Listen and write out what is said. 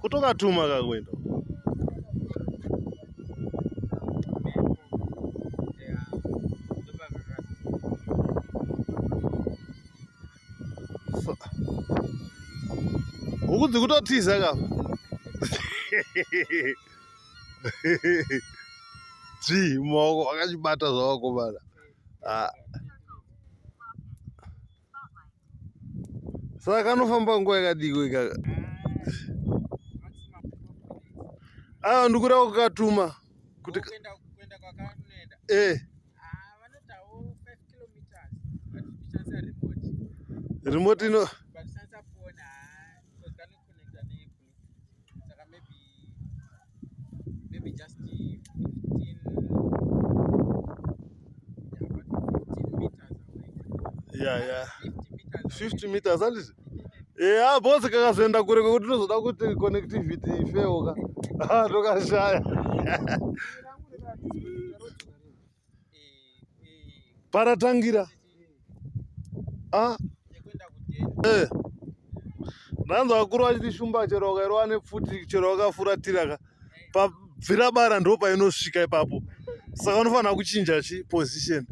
kutoka tuma kakwenda ukudzi kutotiza kapa ti maoko akachibata zvawako bana. Saka kanofamba nguva yakadiko ikaka. Ndikuda kukatuma kuti kuenda kwakanoenda vanotawo 5 kilometers but tichanza remote ino but sansa phone because kanoconnecta nebluetooth saka maybe just 15 meters away. 50 meters handiti bosi kakazoenda kure kwekuti tozoda kuti connectivity ifeoka tokashaya paratangira ndanzwa vakuru vachiti shumba chero wakairova nepfuti chero wakafuratira pabvira bara ndo painosvika ipapo, saka unofanira kuchinja position.